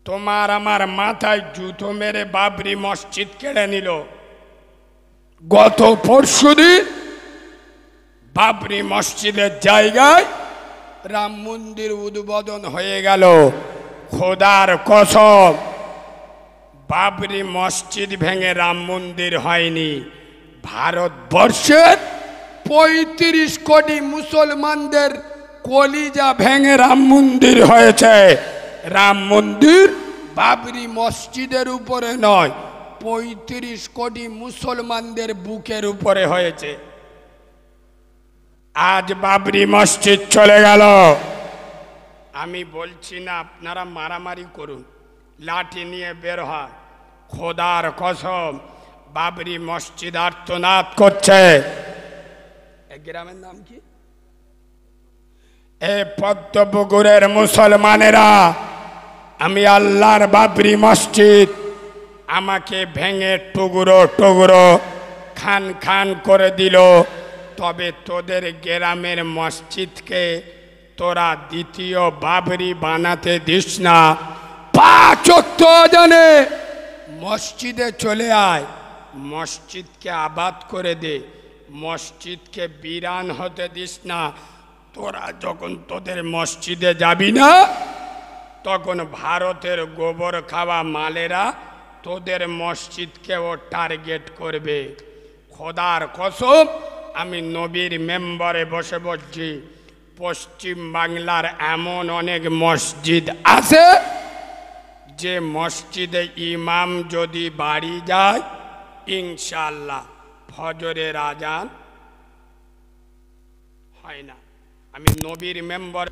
তোমার আমার মাথায় জুতো মেরে বাবরি মসজিদ কেড়ে নিল। গত পরশুদিন বাবরি মসজিদের জায়গায় রাম মন্দির উদ্বোধন হয়ে গেল। খোদার কসম, বাবরি মসজিদ ভেঙে রাম মন্দির হয়নি। ভারতবর্ষের ৩৫ কোটি মুসলমানদের কলিজা ভেঙে রাম মন্দির হয়েছে। রাম মন্দির বাবরি মসজিদের উপরে নয়, ৩৫ কোটি মুসলমানদের বুকের উপরে হয়েছে। আজ বাবরি মসজিদ চলে গেল। আমি বলছি না আপনারা মারামারি করুন, লাঠি নিয়ে বের হয়। খোদার কসম, বাবরি মসজিদ আর্তনাদ করছে। এই গ্রামের নাম কি? এ পদ্মপুকুরের মুসলমানেরা, আমি আল্লাহর বাবরি মসজিদ আমাকে ভেঙে টুকরো টুকরো খান খান করে দিল, তবে তোদের গ্রামের মসজিদকে তোরা দ্বিতীয় বাবরি বানাতে দিস না। ৫ ওয়াক্ত আযানে মসজিদে চলে আয়, মসজিদকে আবাদ করে দে, মসজিদকে বিরান হতে দিস না। তোরা যখন তোদের মসজিদে যাবি না, তখন ভারতের গোবর খাওয়া মালেরা তোদের মসজিদকেও টার্গেট করবে। খোদার কসম, আমি নবীর মেম্বারে বসে বলছি, পশ্চিম বাংলার এমন অনেক মসজিদ আছে যে মসজিদে ইমাম যদি বাড়ি যায়, ইনশাআল্লাহ ফজরের আজান হয় না। আমি নবীর মেম্বার,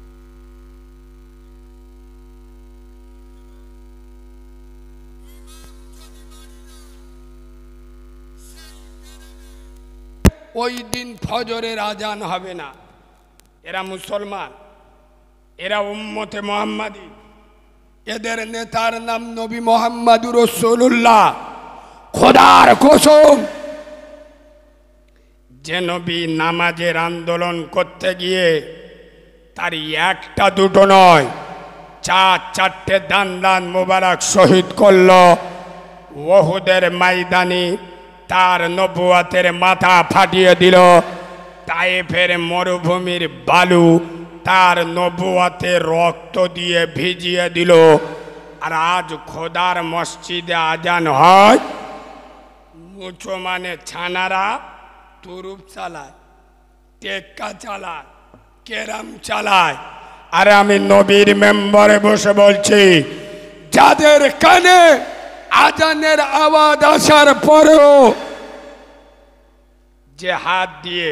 ওই দিন ফজরের আজান হবে না। এরা মুসলমান, এরা উম্মতে মুহাম্মাদি, এদের নেতার নাম নবী মুহাম্মাদুর রাসূলুল্লাহ। খোদার কসম, যে নবী নামাজের আন্দোলন করতে গিয়ে তার একটা দুটো নয়, ৪-৪টে দান দান মোবারক শহীদ করল ওহুদের ময়দানে, তার নবুয়াতের মাথা ফাটিয়ে দিল। তায়েফের মরুভূমির বালু তার নবুয়াতে রক্ত দিয়ে ভিজিয়ে দিল। আর আজ খোদার মসজিদে আজান হয়, মুসলমানের ছানারা তুরুপ চালায়, টেক্কা চালায়, কেরাম চালায়। আর আমি নবীর মেম্বারে বসে বলছি, যাদের কানে আজানের আওয়াজ আসার পরেও যে হাত দিয়ে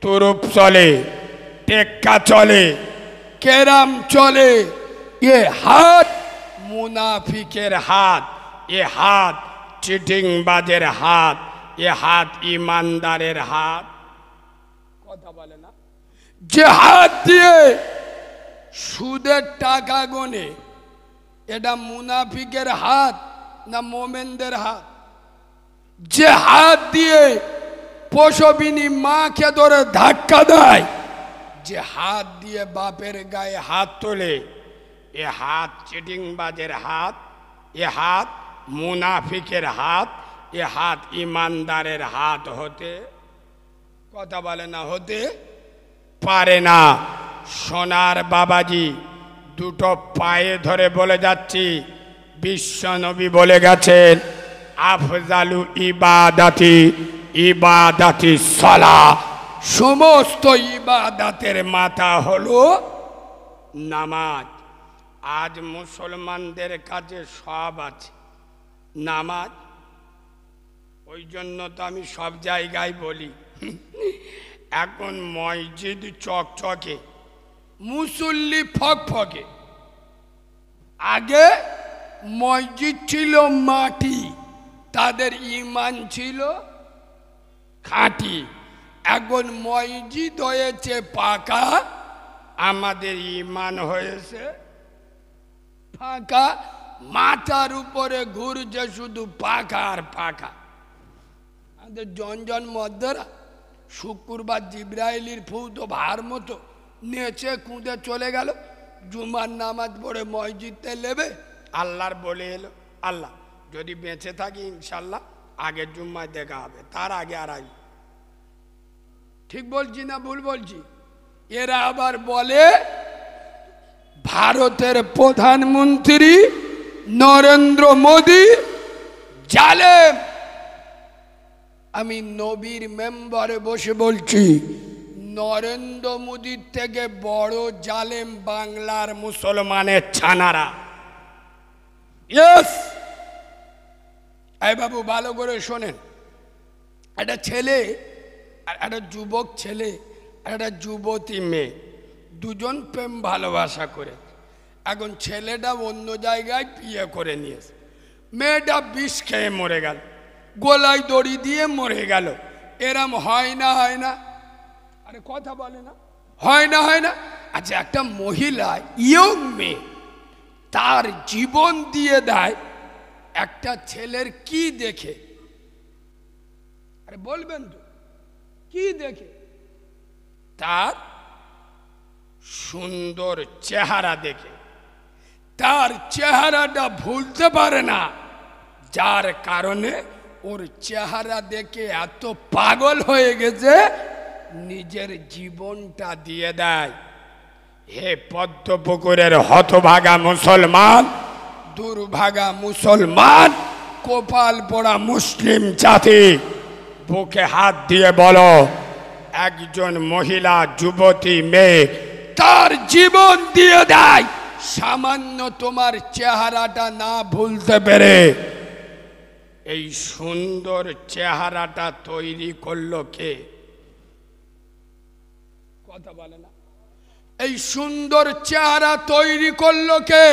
তুরুপ চলে, টেক্কা চলে, কেরাম চলে, এ হাত মুনাফিকের হাত, এ হাত চিটিংবাজের হাত, এ হাত ইমানদারের হাত। কথা বলে না? যে হাত দিয়ে সুদের টাকা গনে, এটা মুনাফিকের হাত না মোমেনদের হাত? যে হাত দিয়ে পশবিনী মাকে ধরে ধাক্কা দেয়, যে হাত দিয়ে বাপের গায়ে হাত তোলে, এ হাত চিটিংবাজের হাত, এ হাত মুনাফিকের হাত, এ হাত ইমানদারের হাত হতে, কথা বলে না, হতে পারে না। সোনার বাবাজি দুটো পায়ে ধরে বলে যাচ্ছি, বিশ্বনবী বলে গেছেন, আফজালু ইবাদাতি ইবাদাতি সালাহ, সমস্ত ইবাদাতের মাথা হলো নামাজ। আজ মুসলমানদের কাছে সব আছে, নামাজ। ওই জন্য তো আমি সব জায়গায় বলি, এখন মসজিদ চকচকে, মুসল্লি ফকফকে। আগে মসজিদ ছিল মাটি, তাদের ইমান ছিল খাঁটি। এখন মসজিদ হয়েছে পাকা, আমাদের ইমান হয়েছে ফাঁকা। মাথার উপরে ঘুরছে শুধু পাকা আর পাকা। আমাদের জন মধ্যরা শুক্রবার জিব্রাইলের ফুত ভার মতো নেচে কুঁদে চলে গেল। জুমার নামাজ পড়ে মসজিদে নেবে, আল্লাহর বলে এলো, আল্লাহ যদি বেঁচে থাকি ইনশাল্লাহ আগের জুম্মায় দেখা হবে, তার আগে আর আগে। ঠিক বলছি না ভুল বলছি? এরা আবার বলে ভারতের প্রধানমন্ত্রী নরেন্দ্র মোদী জালেম। আমি নবীর মেম্বারে বসে বলছি, নরেন্দ্র মোদীর থেকে বড় জালেম বাংলার মুসলমানের ছানারা। ইয়েস, এই বাবু ভালো করে শোনেন, একটা ছেলে আর একটা যুবক ছেলে আর একটা যুবতী মেয়ে, দুজন প্রেম ভালোবাসা করে, এখন ছেলেটা অন্য জায়গায় বিয়ে করে নিয়েছে, মেয়েটা বিষ খেয়ে মরে গেল, গলায় দড়ি দিয়ে মরে গেল। এরম হয় না হয় না? আরে কথা বলে না, হয় না হয় না? আচ্ছা, একটা মহিলা ইয়ং মেয়ে তার জীবন দিয়ে দেয় একটা ছেলের কি দেখে? আরে বলবেন তো, কি দেখে? তার সুন্দর চেহারা দেখে। তার চেহারাটা ভুলতে পারে না, যার কারণে ওর চেহারা দেখে এত পাগল হয়ে গেছে নিজের জীবনটা দিয়ে দেয়। হে পদ্মপুকুরের হতভাগা মুসলমান, দুর্ভাগা মুসলমান, কপাল পোড়া মুসলিম জাতি, বুকে হাত দিয়ে বলো, একজন মহিলা যুবতী মেয়ে তার জীবন দিয়ে দেয় সামান্য তোমার চেহারাটা না ভুলতে পেরে। এই সুন্দর চেহারাটা তৈরি করলো কে? কথা বলে না? এই সুন্দর চেহারা তৈরি করলো কে?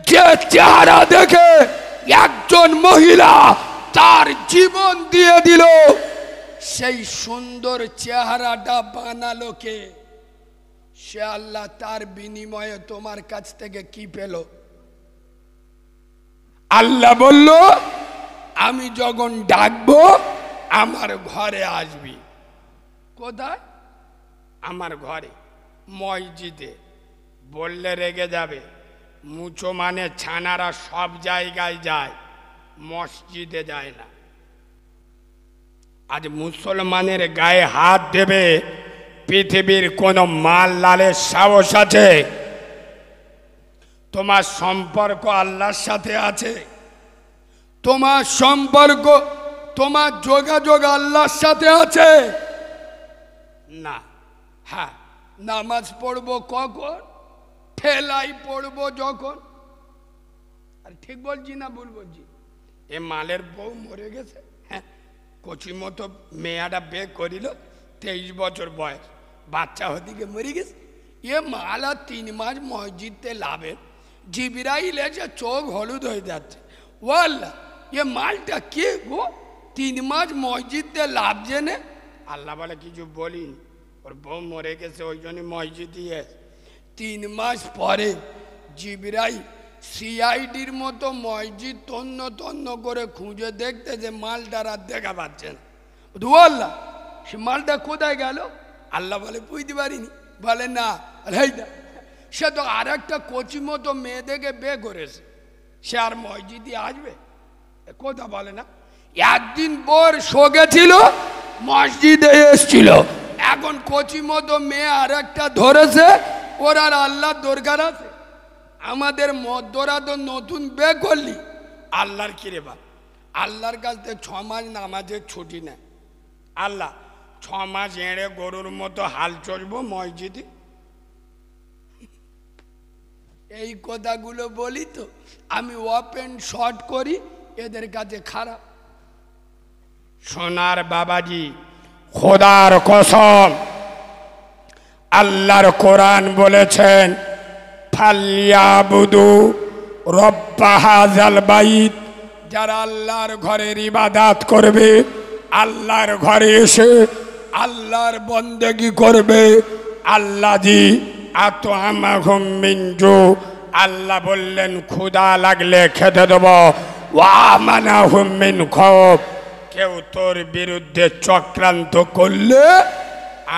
যে চেহারা দেখে একজন মহিলা তার জীবন দিয়ে দিল, সেই সুন্দর চেহারাটা বানালো কে? সে আল্লাহ। তার বিনিময়ে তোমার কাছ থেকে কি পেল? আল্লাহ বলল, আমি যখন ডাকবো আমার ঘরে আসবি। কোথায়? আমার ঘরে, মসজিদে। বললে রেগে যাবে, মুচো মানে ছানারা সব জায়গায় যায়, মসজিদে যায় না। আজ মুসলমানের গায়ে হাত দেবে পৃথিবীর কোন মাল লালের সাহস আছে? তোমার সম্পর্ক আল্লাহর সাথে আছে, তোমার সম্পর্ক, তোমার যোগাযোগ আল্লাহর সাথে আছে না? হ্যাঁ, নামাজ পড়বো কখন? ঠেলাই পড়বো যখন। আর ঠিক বলছি না ভুল বলছি? এ মালের বউ মরে গেছে, হ্যাঁ, কচি মতো মেয়াটা বিয়ে করিল, 23 বছর বয়স, বাচ্চা হদিকে মরে গেছে। এ মাল আর 3 মাস মসজিদে লাভে, জিবরাইল এসে চোখ হলুদ হয়ে যাচ্ছে। ওয়াল্লাহ, এ মালটা কে গো? 3 মাস মসজিদে লাভ জেনে। আল্লাহ বলে কিছু বলিনি, ওর বউ মরে গেছে, ওই জন্য মসজিদই এসে। 3 মাস পরে জিবরাইল সিআইডির মতো মসজিদ তন্ন তন্ন করে খুঁজে দেখতে যে মালটার আর দেখা পাচ্ছে না। আল্লাহ, সে মালটা কোথায় গেল? আল্লাহ বলে বুঝতে পারিনি। বলে না, সে তো আর একটা কচি মতো মেয়ে দেখে বিয়ে করেছে, সে আর মসজিদে আসবে? কথা বলে না? একদিন বোর শোকেছিল, মসজিদে এসছিল, এখন কচি মতো মেয়ে আর একটা ধরেছে, ওর আর আল্লাহর দরকার আছে? আমাদের মদ্যরা তো নতুন বিয়ে করলি, আল্লাহর কিরে বা? আল্লাহর কাছ থেকে 6 মাস নামাজের ছুটি নেয়। আল্লাহ 6 মাস এড়ে গরুর মতো হাল চলবো মসজিদে? এই কথাগুলো বলি তো আমি ওপেন শর্ট করি, এদের কাছে খারাপ। সোনার বাবাজি, খোদার কসম, আল্লাহর কোরআন বলেছেন, ফালিয়াবুদু রব্বা হাযাল বাইত, যারা আল্লাহর ঘরের ইবাদত করবে, আল্লাহর ঘরে এসে আল্লাহর বন্দেগী করবে, আল্লাযী আত'আমাহুম মিন জু, আল্লাহ বললেন ক্ষুধা লাগলে খেতে দেব, ওয়া আমানাহুম মিন খৌফ, কেউ তোর বিরুদ্ধে চক্রান্ত করলে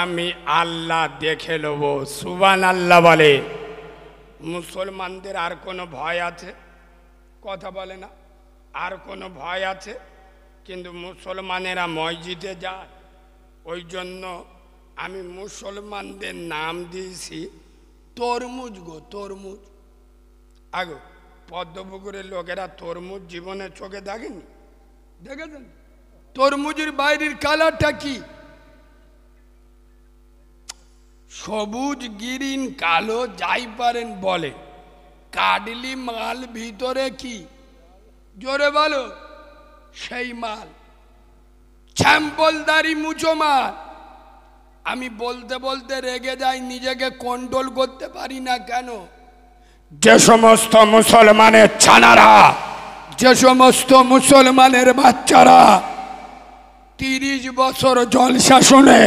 আমি আল্লাহ দেখে নেব। সুবহানাল্লাহ বলে। মুসলমানদের আর কোনো ভয় আছে? কথা বলে না। আর কোনো ভয় আছে? কিন্তু মুসলমানেরা মসজিদে যায়, ওই জন্য আমি মুসলমানদের নাম দিয়েছি তরমুজ গো, তরমুজ। আগো পদ্মপুকুরের লোকেরা তরমুজ জীবনে চোখে দেখেনি, দেখেছেন? তরমুজের বাইরের কালারটা কি? সবুজ, গ্রিন, কালো, যাই পারেন বলে। কাডলি মাল ভিতরে কি? জোরে বলো। সেই মাল, ছ্যাম্পলদারি মুচো মাল। আমি বলতে বলতে রেগে যাই, নিজেকে কন্ট্রোল করতে পারি না। কেন? যে সমস্ত মুসলমানের ছানারা, যে সমস্ত মুসলমানের বাচ্চারা 30 বছর জলসা শুনে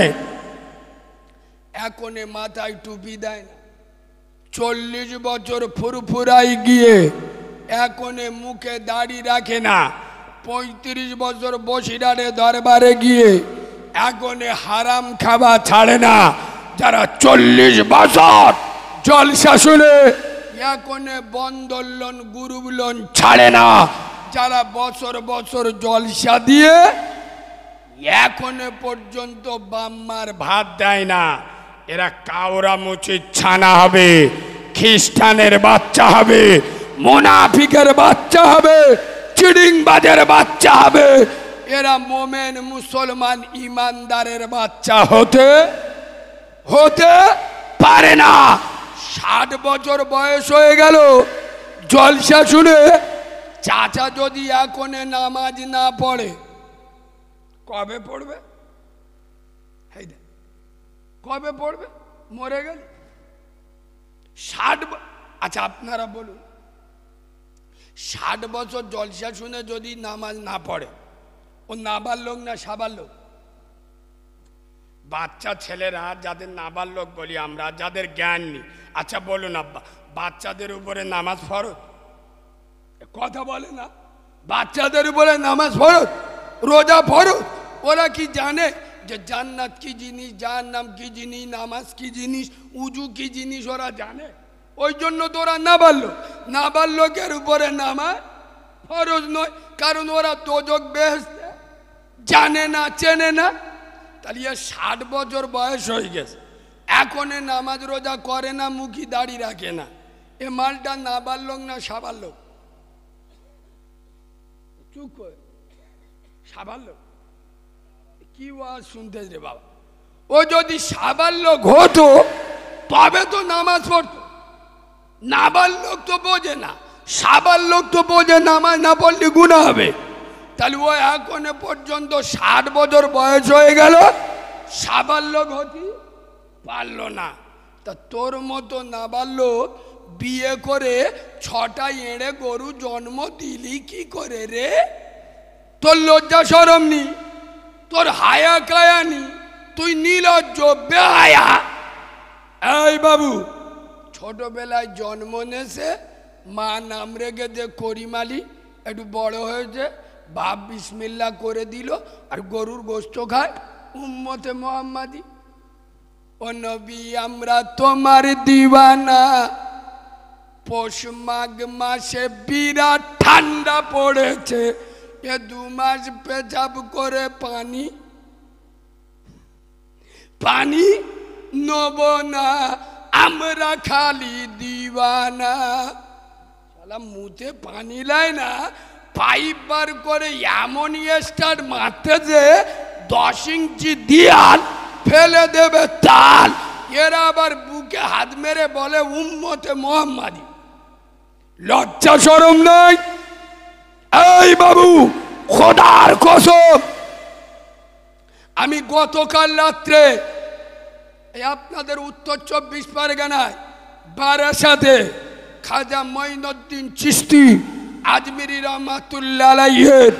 এখনে মাথায় টুপি দেয় না, 40 বছর ফুরফুরাই গিয়ে এখনে মুখে দাড়ি রাখে না, 35 বছর বসিরারে দরবারে গিয়ে এখনে হারাম খাওয়া ছাড়ে না, যারা 40 বছর জলসা শুনে এখনে বন্দোলন গুরুবলন ছাড়ে না, যারা বছর বছর জলসা দিয়ে এখনো পর্যন্ত বাম্মার ভাত দেয় না, এরা কাউরা মুচির ছানা হবে, খ্রিস্টানের বাচ্চা হবে, মুনাফিকের বাচ্চা হবে, চিড়িংবাজের বাচ্চা হবে। এরা মোমেন মুসলমান ইমানদারের বাচ্চা হতে পারে না। 60 বছর বয়স হয়ে গেল, জলসা শুনে চাচা যদি এখনে নামাজ না পড়ে, কবে পড়বে? কবে পড়বে? মরে গেল 60। আচ্ছা আপনারা বলুন, 60 বছর জলসা শুনে যদি নামাজ না পড়ে, ও নাবালক না সাবালক? বাচ্চা ছেলেরা, যাদের নাবালক বলি আমরা, যাদের জ্ঞান নেই। আচ্ছা বলুন আব্বা, বাচ্চাদের উপরে নামাজ ফরজ? কথা বলে না। বাচ্চাদের উপরে নামাজ ফরজ, রোজা ফরজ। ওরা কি জানে যে জান্নাত কি জিনিস, জাহান্নাম কি জিনিস, নামাজ কি জিনিস, উজু কি জিনিস? ওরা জানে। ওই জন্য তো ওরা নাবালক। নাবালকের উপরে নামাজ ফরজ নয়, কারণ ওরা দোজক বেহেশতে জানে না, চেনে না। তাহলে 60 বছর বয়স হয়ে গেছে, এখনে নামাজ রোজা করে না, মুখি দাড়ি রাখে না। এ মালটা নাবালক না সাবালক? চুপ করে। সাবালক? কি ওয়াজ শুনতে রে বাবা? ও যদি সাবালক হতো তবে তো নামাজ পড়তো। নাবালক তো বোঝে না, সাবালক তো বোঝে নামাজ না পড়লে গুনাহ হবে। তাহলে ও এখনো পর্যন্ত 60 বছর বয়স হয়ে গেল, সাবালক হতে পারলো না। তা তোর মতো নাবালক বিয়ে করে 6টা এঁড়ে গরু জন্ম দিলি কি করে রে? তোর লজ্জা শরম নি? তোর হায়া কায়া নি? তুই নির্লজ্জ বেহায়া। এই বাবু, ছোটবেলায় জন্ম নেছে, মা নাম রেখে যে করিমালি, একটু বড় হয়েছে, বাপ বিসমিল্লা করে দিল, আর গরুর গোশত খায়। উম্মতে মোহাম্মদী। ও নবী, আমরা তোমার দিওয়ানা। পৌষ মাঘ মাসে বিরাট ঠান্ডা পড়েছে, এ 2 মাস পেচাব করে পানি নেব না, আমরা খালি দিওয়ানা। শালা মুতে পানি লাই না, পাইপ বার করে এমন স্টার্ট মারতে যে 10 ইঞ্চি দিয়াল ফেলে দেবে তাল। এরা আবার বুকে হাত মেরে বলে উম্মতে মোহাম্মদী। লজ্জা শরম নাই? এই বাবু, খোদার কসম, আমি গতকাল রাত্রে আপনাদের উত্তর 24 পরগনায় বারাসাতে খাজা মঈনুদ্দিন চিশতি আজমিরি রহমাতুল্লাহ আলাইহির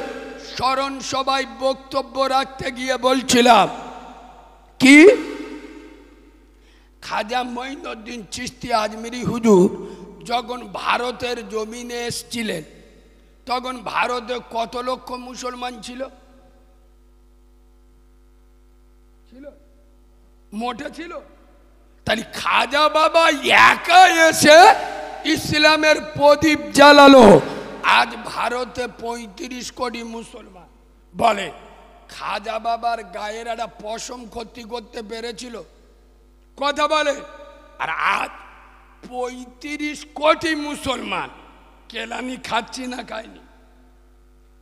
স্মরণ সভায় বক্তব্য রাখতে গিয়ে বলছিলাম কি, খাজা মঈনুদ্দিন চিশতি আজমিরি হুজুর যখন ভারতের জমিনে এসেছিলেন, তখন ভারতে কত লক্ষ মুসলমান ছিল? মোটে ছিল? তাহলে খাজা বাবা একা এসে ইসলামের প্রদীপ জ্বালালো, আজ ভারতে ৩৫ কোটি মুসলমান বলে খাজা বাবার গায়ের একটা পশম ক্ষতি করতে পেরেছিল, কথা বলে। আর আজ ৩৫ কোটি মুসলমান কেলানি খাচ্ছি না খাইনি,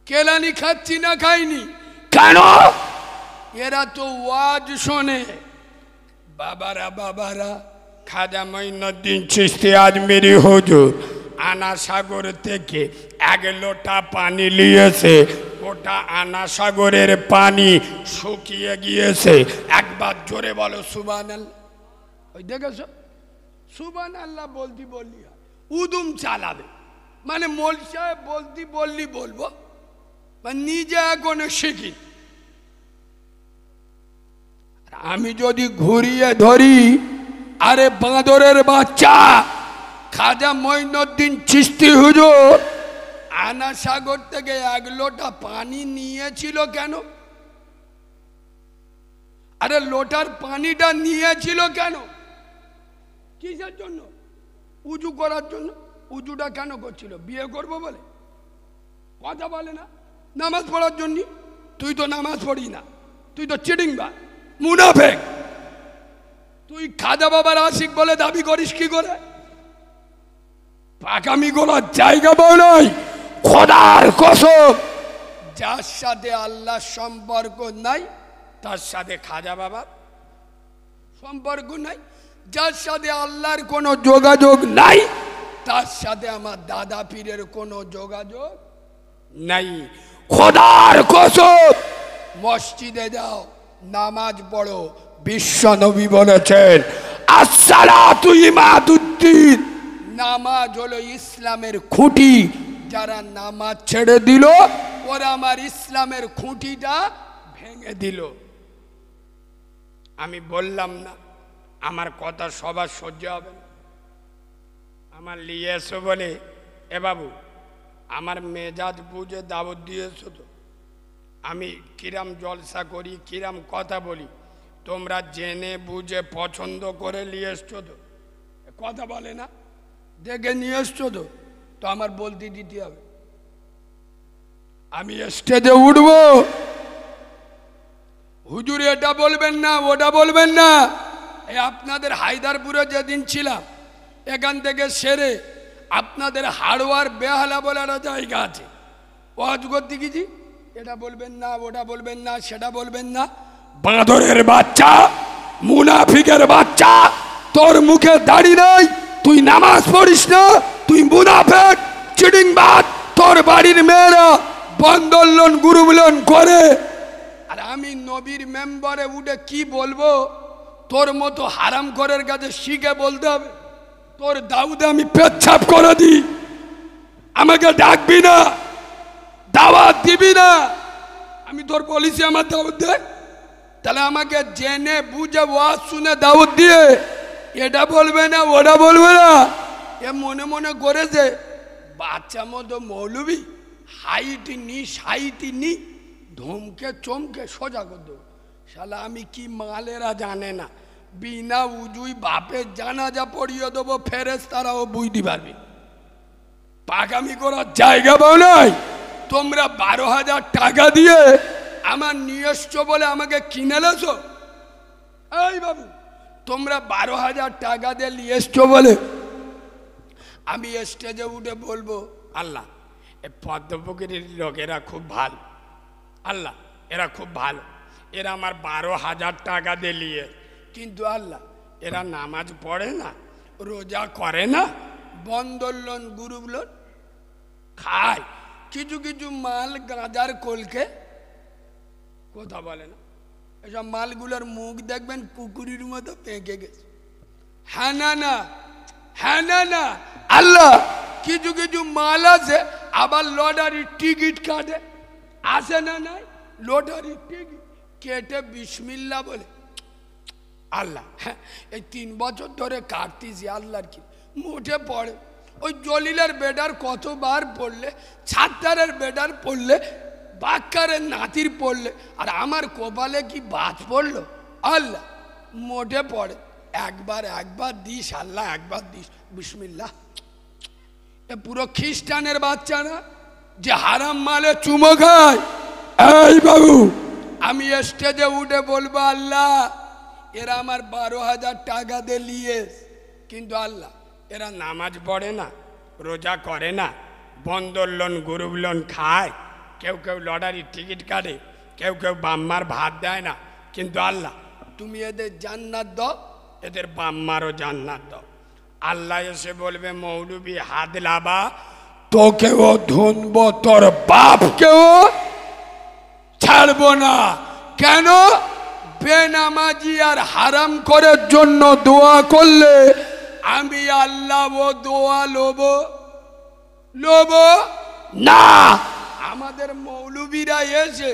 কেলানি খাচ্ছি না খাইনি কেন? এরা তো ওয়াজ শোনে। বাবারা বাবারা, খাজা মঈনুদ্দিন চিশতি আজমিরি হুজুর আনা সাগর থেকে 1 লোটা পানি নিয়েছে, ওটা আনা সাগরের পানি শুকিয়ে গিয়েছে। একবার জোরে বলো সুবহানাল্লাহ। ওই দেখেছো, সুবহানাল্লাহ বলতি বললি উদুম চালাবে, মানে মোল সাহেব বলতি বললি বলবো, মানে নিজে এখনো শিখি। আমি যদি ঘুরিয়ে ধরি, আরে বাঁদরের বাচ্চা, খাজা মঈনুদ্দিন চিশতি হুজুর আনা সাগর থেকে 1 লোটা পানি নিয়েছিল কেন? আরে লোটার পানিটা নিয়েছিল কেন? কিসের জন্য? উজু করার জন্য। উজুটা কেন করছিল? বিয়ে করবো বলে? কথা বলে না। নামাজ পড়ার জন্য। তুই তো নামাজ পড়ি না, তুই তো চিটিংবাজ, মুনাফিক। তুই খাজা বাবার আশিক বলে দাবি করিস কি করে? পাকামি করার জায়গা পাও নাই। খোদার কসম, যার সাথে আল্লাহর সম্পর্ক নাই তার সাথে খাজা বাবার সম্পর্ক নাই। যার সাথে আল্লাহর কোনো যোগাযোগ নাই তার সাথে আমার দাদা পীরের কোনো যোগাযোগ নাই। খোদার কসম, মসজিদে যাও, নামাজ পড়ো। বিশ্ব নবী বলেছেন আসসালাতু ইমাদুদ্দিন, নামাজ হলো ইসলামের খুঁটি। যারা নামাজ ছেড়ে দিল ওরা আমার ইসলামের খুঁটিটা ভেঙে দিল। আমি বললাম না আমার কথা সবার সহ্য হবে না, আমার নিয়ে এসো বলে। এ বাবু, আমার মেজাজ বুঝে দাওয়াত দিয়েছো তো? আমি কিরাম জলসা করি, কিরাম কথা বলি, তোমরা জেনে বুঝে পছন্দ করে নিয়ে এসছো তো? কথা বলে না, দেখে নিয়ে এসছো তো? তো আমার বলতে দিতে হবে। আমি স্টেজে উঠবো, হুজুর এটা বলবেন না, ওটা বলবেন না। এই আপনাদের হায়দারপুরে যেদিন ছিলাম, এখান থেকে সেরে আপনাদের হাড়োয়ার বেহালা বলে একটা জায়গা আছে, ওয়াজ করতে গেছি, এটা বলবেন না, ওটা বলবেন না, সেটা বলবেন না। বাঁদরের বাচ্চা, মুনাফিকের বাচ্চা, তোর মুখে দাড়ি নাই, তুই নামাজ পড়িস না, তুই মুনাফিক, চিটিংবাজ। তোর বাড়ির মেয়েরা বন্দোলন গুরুবলন করে, আর আমি নবীর মেম্বারে উঠে কি বলবো? তোর মতো হারাম করার কাছে শিখে বলতে হবে। তোর দাউদে আমি পেচ্ছাপ করে দিই, আমাকে ডাকবি না, দাওয়াত দিবি না। আমি তোর বলিছি আমার দাওয়াত দে, তাহলে আমাকে জেনে বুঝে ওয়াজ শুনে দাওয়াত দিয়ে এটা বলবে না, ওটা বলবে না। এ মনে মনে করেছে বাচ্চা মতো মৌলবি, হাইটি নি সাইটি নি, ধমকে চমকে সোজা করে দেবো। শালা আমি কি মালেরা জানে না, বিনা উজুই বাপের জানাজা পড়িয়ে দেবো, ফেরেশতারাও বুঝতে পারবি। পাকামি করার জায়গা পাও নাই। তোমরা 12,000 টাকা দিয়ে আমার নিয়ে এসছো বলে আমাকে কিনে লেছো। এই বাবু, তোমরা 12,000 টাকা দিয়ে নিয়ে এসছো বলে আমি স্টেজে উঠে বলবো আল্লাহ এ পদ্মপুকুরের লোকেরা খুব ভালো, আল্লাহ এরা খুব ভালো, এরা আমার 12,000 টাকা দিয়ে নিয়ে, কিন্তু আল্লাহ এরা নামাজ পড়ে না, রোজা করে না, বন্দোলন গুরুবলন খায়, কিছু কিছু মাল গাঁজার কলকে, কথা বলে না। এসব মালগুলোর মুখ দেখবেন কুকুরের মতো পেঁকে গেছে। হ্যাঁ না না, হ্যাঁ না না, আল্লাহ কিছু কিছু মাল আছে আবার লটারির টিকিট কাটে, আসে না নাই লটারির টিকিট কেটে বিসমিল্লাহ বলে। আল্লাহ হ্যাঁ, এই 3 বছর ধরে কাটতেছি, আল্লাহর কি মুঠে পড়ে। ওই জলিলের বেডার কতবার পড়লে, ছাত্তারের বেডার পড়লে, বাক্কারের নাতির পড়লে, আর আমার কপালে কি বাজ পড়লো? আল্লাহ মোটে পড়ে। একবার দিস আল্লাহ, একবার দিস বিসমিল্লাহ। এ পুরো খ্রিস্টানের বাচ্চা না, যে হারাম মালে চুমো খায়। এই বাবু, আমি স্টেজে উঠে বলবো আল্লাহ এরা আমার 12,000 টাকা দিয়ে নিয়ে, কিন্তু আল্লাহ এরা নামাজ পড়ে না, রোজা করে না, বন্ধন লোন গ্রুপ লোন খায়, কেউ কেউ লটারির টিকিট কাটে, কেউ কেউ বাম্মার ভাত দেয় না, কিন্তু আল্লাহ তুমি এদের জান্নাত দাও, এদের বাম্মারও জান্নাত দাও। আল্লাহ এসে বলবে মৌলবি হাত লাবা, তোকেও ধুনব, তোর বাপকেও ছাড়বো না। কেন? বেনামাজি আর হারাম করার জন্য দোয়া করলে আমি আল্লাহ ও দোয়া লোব না। আমাদের মৌলবীরা এসে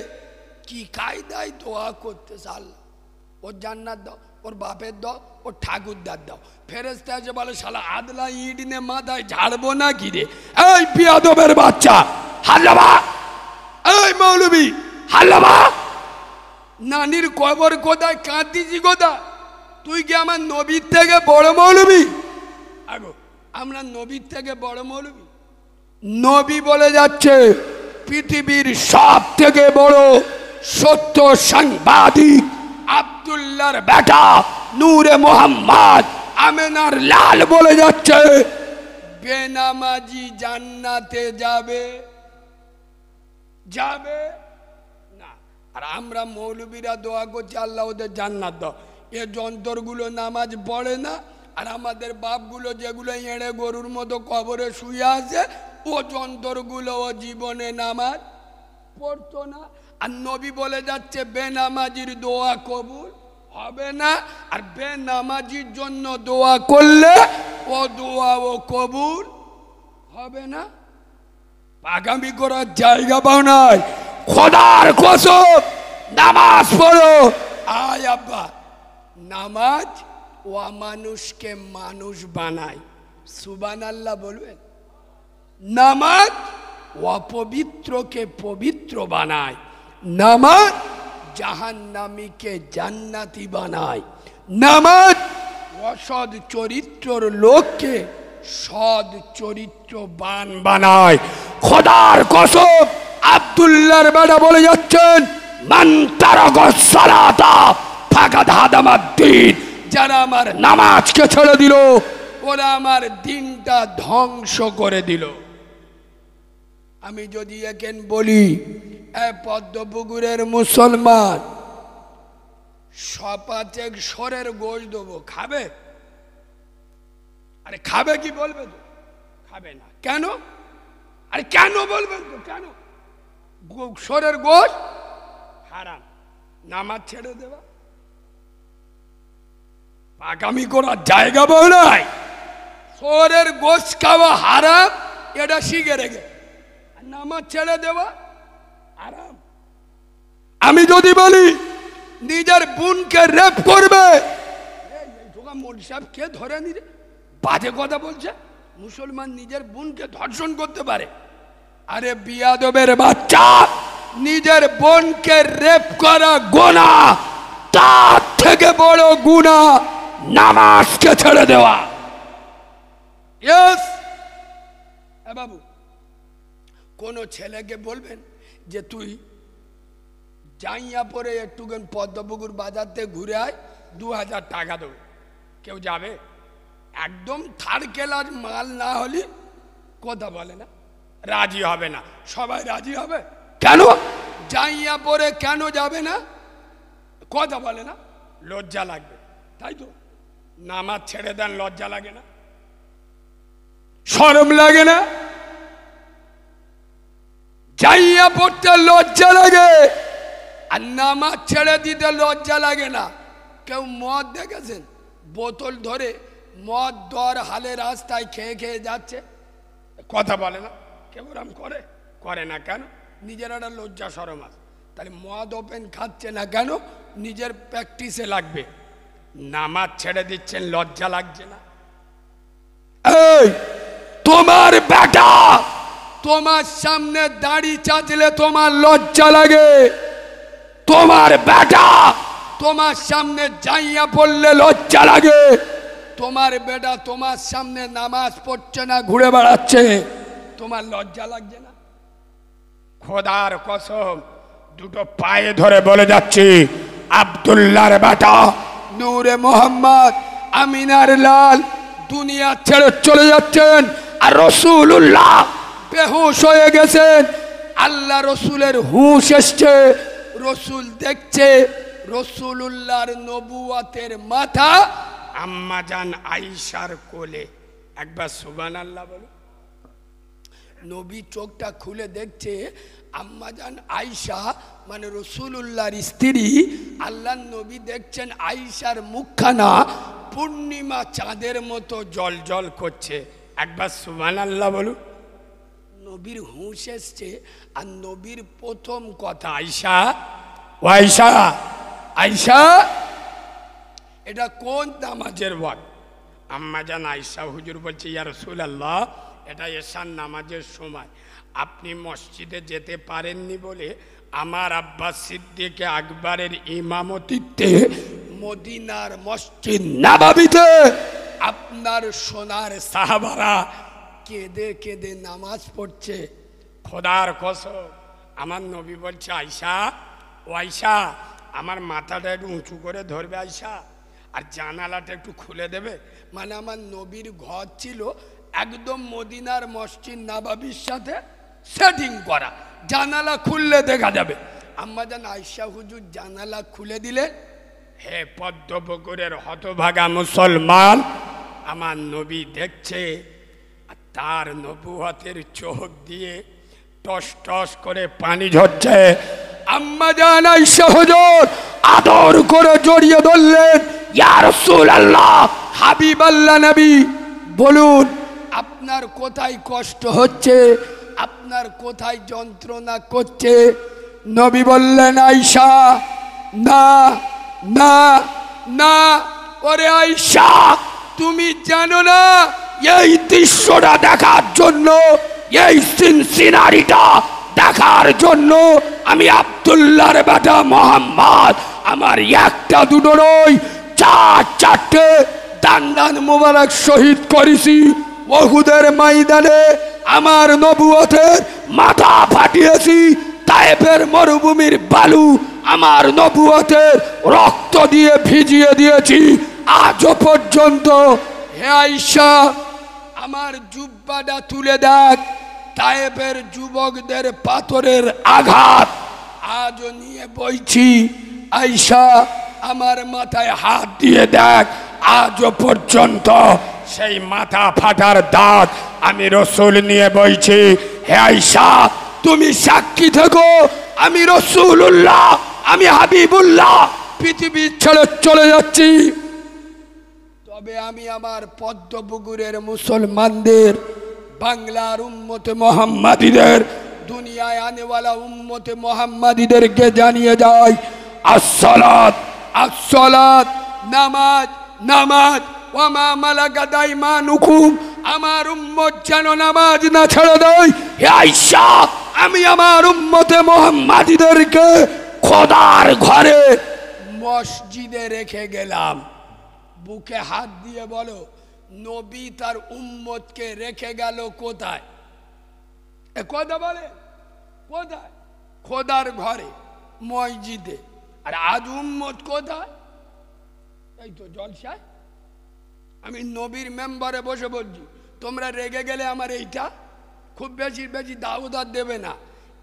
কি কায়দায় দোয়া করতেছে, আল্লাহ ওর জান্নাত দাও, ওর বাপের দাও, ওর ঠাকুরদার দাও। ফেরেশতা এসে বলে শালা আদলা ইট নে মাথায় ঝাড়বো না কি রে? এই বিয়াদবের বাচ্চা, হাল্লাবা! এই মৌলবী হাল্লাবা! নানির কবর কোথায়, কাঁদিছি কোথায়? তুই কি আমার নবীর থেকে বড় মৌলবী? আগো আমরা নবীর থেকে বড় মৌলবী? নবী বলে যাচ্ছে পৃথিবীর সব থেকে বড় সত্য সাংবাদিক আব্দুল্লাহর বেটা নূরে মোহাম্মদ আমেনার লাল বলে যাচ্ছে বেনামাজি জান্নাতে যাবে না। আর আমরা মৌলবীরা দোয়া করছি আল্লাহ ওদের জান্নাত দাও। এ যন্ত্রগুলো নামাজ পড়ে না, আর আমাদের বাপগুলো যেগুলো এড়ে গরুর মতো কবরে শুয়ে আছে, ও যন্ত্রগুলো ও জীবনে নামাজ পড়তো না। আর নবী বলে যাচ্ছে বেনামাজির দোয়া কবুল হবে না, আর বেনামাজির জন্য দোয়া করলে ও দোয়া ও কবুল হবে না। পাগামি করার জায়গা পাও নাই। খোদার কসম নামাজ পড়ো। আয় আব্বা, নামাজ ও মানুষকে মানুষ বানায়। সুবহানাল্লাহ বলবেন। নামাজ অপবিত্রকে পবিত্র বানায়। নামাজ জাহান্নামীকে জান্নাতি বানায়। নামাজ অসৎ চরিত্রর লোককে সৎ চরিত্রবান বানায়। খোদার কসম আব্দুল্লাহর বেটা বলে যাচ্ছেন মান তারাকাস সালাতা ফাকাদ হাদামাদ্দিন, যারা আমার নামাজকে ছেড়ে দিল ওরা আমার দিনটা ধ্বংস করে দিল। আমি যদি এখন বলি এ পদ্মপুকুরের মুসলমান সপাচেক সরের গোশ দেবো, খাবে? আরে খাবে কি বলবে তো? খাবে না। কেন? আরে কেন বলবেন তো? কেন? সরের গোশ হারাম, নামাজ ছেড়ে দেবা? পাকামি করার জায়গা পাও নাই। সরের গোশ খাওয়া হারাম, এটা শিখে রেখে নামাজ ছেড়ে দেওয়া আরাম। আমি যদি বলি নিজের বোনকে রেপ করবে, মৌলভী সাহেব কে ধরে নিরে বাজে কথা বলছে, মুসলমান নিজের বোনকে ধর্ষণ করতে পারে? আরে বিয়াদবের বাচ্চা, নিজের বোনকে রেপ করা গুনাহ, তার থেকে বড় গুনাহ নামাজকে ছেড়ে দেওয়া। ইয়েস বাবু, কোন ছেলেকে বলবেন যে তুই জাইয়া পরে একটুখান পদ্মপুকুর বাজারতে ঘুরে আয়, 2000 টাকা দেবো। কেউ যাবে? একদম থার্ড ক্লাস মাল না হলে কথা বলে না, রাজি হবে না। সবাই রাজি হবে কেন? জাইয়া পরে কেন যাবে না? কথা বলে না, লজ্জা লাগবে, তাই তো। নামাজ ছেড়ে দেন, লজ্জা লাগে না? শরম লাগে না? জাইয়া পড়তে লজ্জা লাগে, আর নামাজ ছেড়ে দিতে লজ্জা লাগে না। কেউ মদ দেখেছেন বোতল ধরে মদ দর হালে রাস্তায় খেয়ে খেয়ে যাচ্ছে, কথা বলে না? কেউ এরম করে না কেন? নিজের একটা লজ্জা শরম আছে। তাহলে মদ ওপেন খাচ্ছে না কেন? নিজের প্র্যাকটিসে লাগবে। নামাজ ছেড়ে দিচ্ছেন, লজ্জা লাগছে না? এই তোমার বেটা তোমার সামনে দাড়ি চাচলে তোমার লজ্জা লাগে? তোমার বেটা তোমার সামনে জাইয়া পড়লে লজ্জা লাগে? তোমার বেটা তোমার সামনে নামাজ পড়ছে না, ঘুরে বেড়াচ্ছে, তোমার লজ্জা লাগছে না? খোদার কসম দুটো পায়ে ধরে বলে যাচ্ছি, আব্দুল্লাহর বেটা নূরে মোহাম্মদ আমিনার লাল দুনিয়া ছেড়ে চলে যাচ্ছেন, আর রসুল্লাহ বেহুশ হয়ে গেছেন। আল্লাহ রসুলের হুঁশ এসছে, রসুল দেখছে রসুলুল্লাহর নবুয়াতের মাথা আম্মাজান আয়েশার কোলে। একবার সুবহানাল্লাহ বলো। নবী চোখটা খুলে দেখছে আম্মাজান আয়েশা মানে রসুলুল্লাহর স্ত্রী, আল্লাহ নবী দেখছেন আয়েশার মুখখানা পূর্ণিমা চাঁদের মতো জল জল করছে। একবার সুবহানাল্লাহ বলো। নবীর হুঁশ এসছে, আর নবীর প্রথম কথা আয়েশা, ও আয়েশা, আয়েশা এটা কোন নামাজের ওয়াক্ত? আম্মাজান আয়েশা হুজুর বলছে, ইয়া রাসূলুল্লাহ, এটা এশার নামাজের সময়। আপনি মসজিদে যেতে পারেননি বলে আমার আব্বাস সিদ্দিক আকবরের ইমামতিতে মদিনার মসজিদ নববীতে আপনার সোনার সাহাবারা কেঁদে কেঁদে নামাজ পড়ছে। খোদার কসম আমার নবী বলছে, আয়েশা, ও আয়েশা, আমার মাথাটা একটু উঁচু করে ধরবে আয়েশা, আর জানালাটা একটু খুলে দেবে। মানে আমার নবীর ঘর ছিল একদম মদিনার মসজিদ নববীর সাথে সেটিং করা, জানালা খুললে দেখা যাবে। আম্মাজান আয়েশা হুজুর জানালা খুলে দিলেন। হে পদ্মপুকুরের হতভাগা মুসলমান, আমার নবী দেখছে, আর তার নবুয়তের চোখ দিয়ে টস টস করে পানি ঝরছে। আম্মাজান আয়েশা হুজুর আদর করে জড়িয়ে ধরলেন, ইয়া রাসূলুল্লাহ, হাবিবাল্লাহ নবী, বলুন আপনার কোথায় কষ্ট হচ্ছে, আপনার কোথায় যন্ত্রণা করছে? নবী বললেন, আয়েশা, না না না, ওরে আয়েশা, তুমি জানো না এই দৃশ্যটা দেখার জন্য, এই সিনারিটা দেখার জন্য আমি আব্দুল্লাহর বেটা মোহাম্মদ আমার একটা দুটো নয়, চার চারটে দান্দান মোবারক শহীদ করেছি। উহুদের ময়দানে আমার নবুয়তের মাথা ফাটিয়েছি, তায়েফের মরুভূমির বালু আমার নবুয়তের রক্ত দিয়ে ভিজিয়ে দিয়েছি আজও পর্যন্ত। হে আয়েশা, আমার জুব্বাটা তুলে দেখ, তায়েফের যুবকদের পাথরের আঘাত আজও নিয়ে বইছি। আয়েশা, আমার মাথায় হাত দিয়ে দেখ, আজও পর্যন্ত সেই মাথা ফাটার দাগ আমি রসুল নিয়ে বইছি। হে আয়েশা, তুমি সাক্ষী থেকো, আমি রসুলুল্লাহ, আমি হাবিবুল্লাহ পৃথিবী ছেড়ে চলে যাচ্ছি, তবে আমি আমার পদ্মপুকুরের মুসলমানদের, বাংলার উম্মতে মোহাম্মদীদের, দুনিয়ায় আনেওয়ালা উম্মতে মোহাম্মদীদেরকে জানিয়ে যাই, আসসালাত আসসালাত, নামাজ নামাজ, ওয়ামা মালাকাত আইমানুকুম, আমার উম্মত যেন নামাজ না ছেড়ে দেয়। হে আয়েশা, আমি আমার উম্মতে মোহাম্মদীদেরকে খোদার ঘরে মসজিদে রেখে গেলাম। বুকে হাত দিয়ে বলো, নবী তার উম্মতকে রেখে গেল কোথায়? এ কথা বলে কোথায়? খোদার ঘরে, মসজিদে। আর আজ উম্মত কোথায়? এই তো জলসায়। আমি নবীর মেম্বারে বসে বলছি, তোমরা রেগে গেলে আমার এইটা খুব বেশি বেশি দাউদ আর দেবে না।